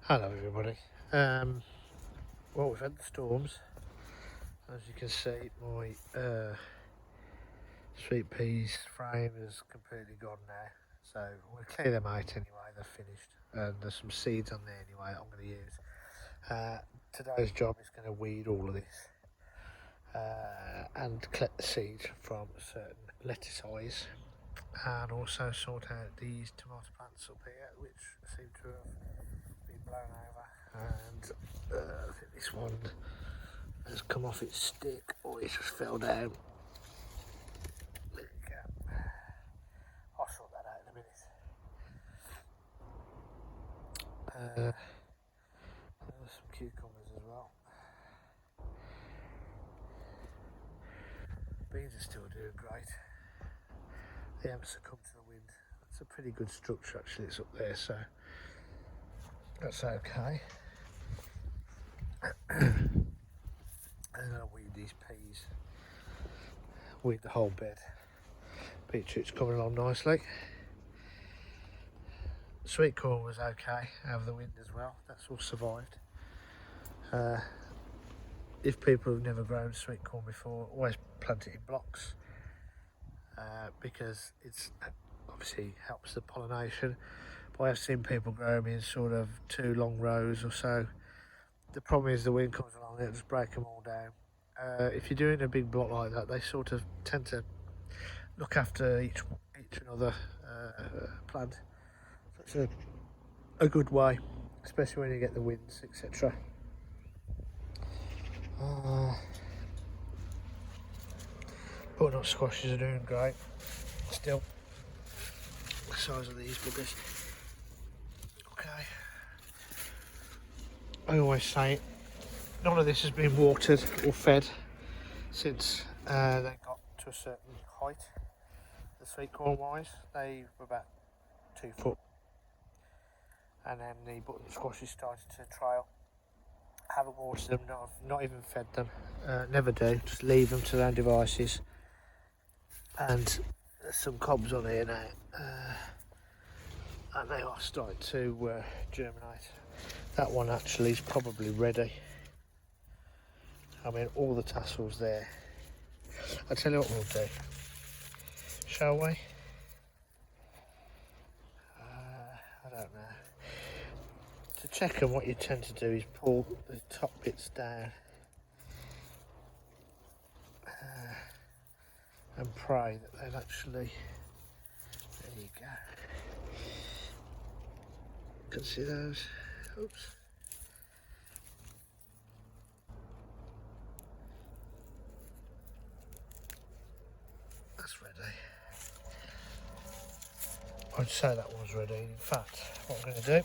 Hello everybody. Well, we've had the storms. As you can see, my sweet peas frame is completely gone now. So I'm going to clear them out anyway, they're finished. And there's some seeds on there anyway that I'm going to use. Today's job is going to weed all of this and collect the seeds from certain lettuce eyes. And also sort out these tomato plants up here, which seem to have been blown over. And I think this one has come off its stick, or it just fell down. There you go. I'll sort that out in a minute. There's some cucumbers as well. Beans are still doing great. They haven't succumbed to the wind. It's a pretty good structure actually, it's up there, so that's okay. I'm going to weed these peas, weed the whole bed. Beetroot's coming along nicely. Sweet corn was okay over the wind as well, that's all survived. If people have never grown sweet corn before, always plant it in blocks because it's obviously helps the pollination. But I have seen people grow them in sort of 2 long rows or so. The problem is the wind comes along and it'll just break them all down. If you're doing a big block like that, they sort of tend to look after each another plant. So it's a good way, especially when you get the winds, etc. Butternut squashes are doing great. Still, the size of these buggers. Okay. I always say it, none of this has been watered or fed since they got to a certain height. The sweet corn wise, they were about 2 foot. And then the butternut squashes started to trail. Haven't watered them, not even fed them. Never do, just leave them to their own devices. And there's some cobs on here now. And they are starting to germinate. That one actually is probably ready. I mean, all the tassels there. I'll tell you what we'll do. Shall we? I don't know. To check them, what you tend to do is pull the top bits down and pray that they'll actually. There you go. You can see those. Oops. That's ready. I'd say that one's ready. In fact, what I'm going to do,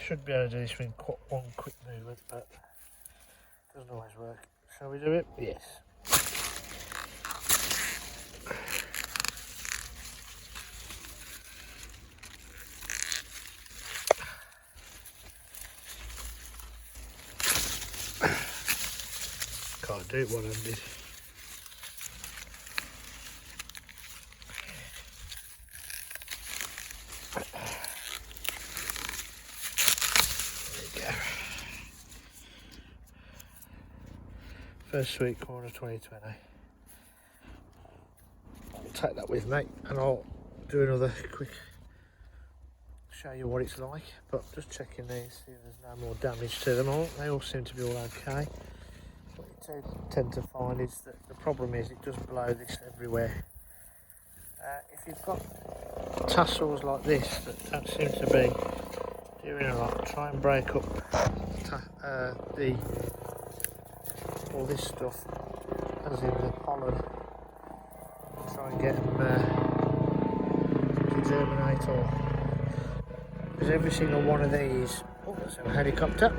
should be able to do this in one quick movement, but it doesn't always work. Shall we do it? Yes. Can't do it one-handed. First sweet corn of 2020. I'll take that with me and I'll do another quick show you what it's like, but just checking these, see if there's no more damage to them all. They all seem to be all okay. What you tend to find is that the problem is it does blow this everywhere. If you've got tassels like this that don't seem to be doing a lot, try and break up all this stuff, as in the pollen, try and get them to germinate all. Because every single one of these, oh, there's a helicopter.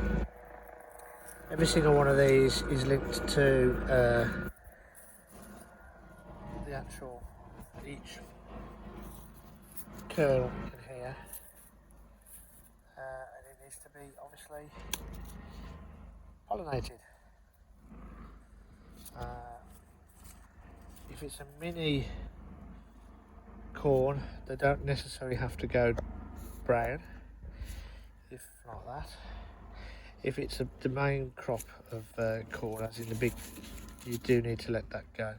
Every single one of these is linked to the actual, each kernel in here, and it needs to be obviously pollinated. If it's a mini corn, they don't necessarily have to go brown. if like that. If it's the main crop of corn, as in the big, you do need to let that go.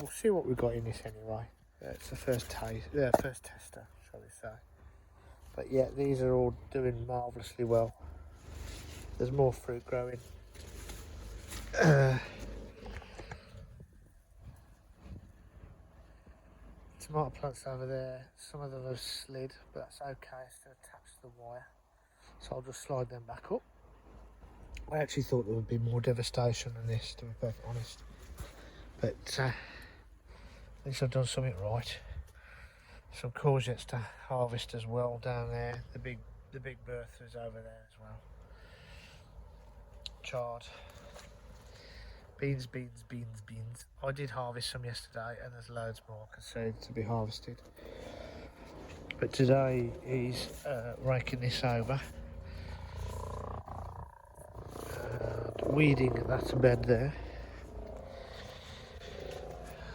We'll see what we've got in this anyway. It's the first tester, shall we say. But yeah, these are all doing marvellously well. There's more fruit growing. Tomato plants over there, some of them have slid, but that's okay, it's still attached to the wire. So I'll just slide them back up. I actually thought there would be more devastation than this, to be perfectly honest. But at least I've done something right. Some courgettes to harvest as well down there. The big Bertha's over there as well. Chard. Beans. I did harvest some yesterday and there's loads more considered to be harvested. But today he's raking this over. And weeding that bed there.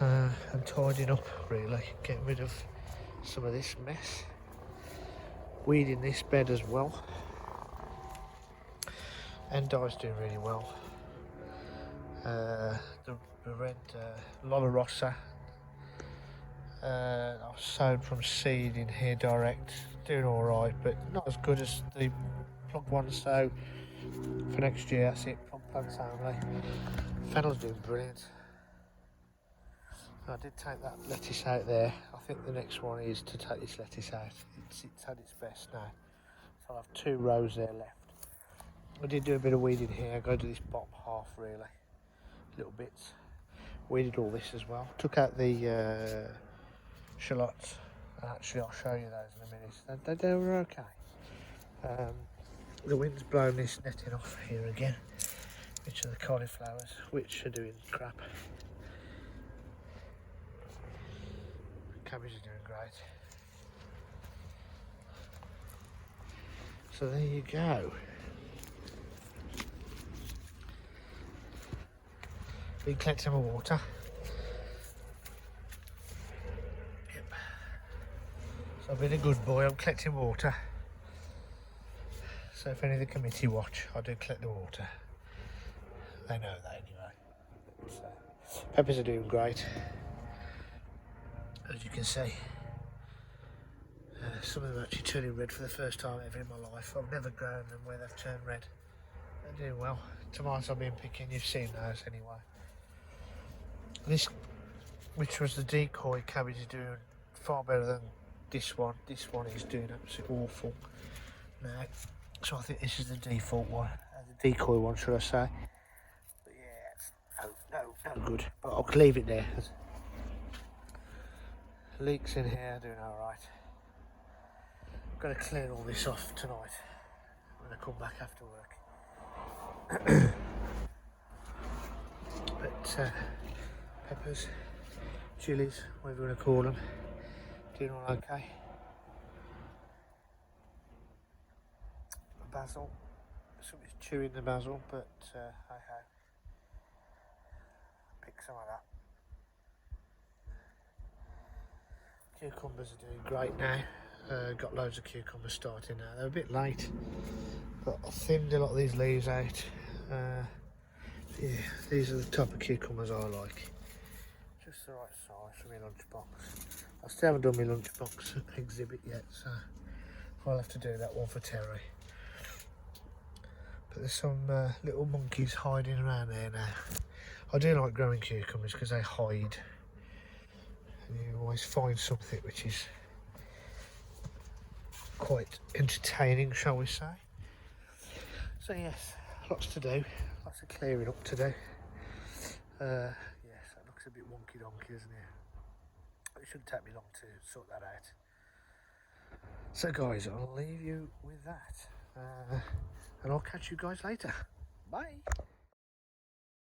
And tidying up really, getting rid of some of this mess. Weeding this bed as well. Endive's doing really well. The red Lola Rossa I've sown from seed in here direct, doing alright, but not as good as the plug ones, so for next year that's it, plug plants only. Fennel's doing brilliant. I did take that lettuce out there. I think the next one is to take this lettuce out. It's had its best now. So I'll have 2 rows there left. I did do a bit of weeding here. I go to this bottom half really. Little bits. Weeded all this as well. Took out the shallots. Actually, I'll show you those in a minute. They were okay. The wind's blown this netting off here again, which are the cauliflowers, which are doing crap. Cabbage is doing great. So there you go. Been collecting my water. Yep. So I've been a good boy, I'm collecting water. So if any of the committee watch, I do collect the water. They know that anyway. So, peppers are doing great. As you can see. Some of them are actually turning red for the first time ever in my life. I've never grown them where they've turned red. They're doing well. Tomatoes I've been picking, you've seen those anyway. This, which was the decoy cabbage, is doing far better than this one. This one is doing absolutely awful now. So I think this is the default one, the decoy one, should I say. But yeah, no good. But I'll leave it there. Leeks in here, doing alright. Got to clear all this off tonight when I come back after work. But peppers, chilies, whatever you want to call them, doing all okay. Basil, somebody's chewing the basil, but I have picked some of that. Cucumbers are doing great now. Got loads of cucumbers starting now. They're a bit late, but I thinned a lot of these leaves out. Yeah, these are the type of cucumbers I like. Just the right size for my lunchbox. I still haven't done my lunchbox exhibit yet, so I'll have to do that one for Terry. But there's some little monkeys hiding around there now. I do like growing cucumbers because they hide. And you always find something which is quite entertaining, shall we say. So yes, lots to do, lots of clearing up to do. Yes, that looks a bit wonky donkey, isn't it? It shouldn't take me long to sort that out. So guys, I'll leave you with that. And I'll catch you guys later. Bye.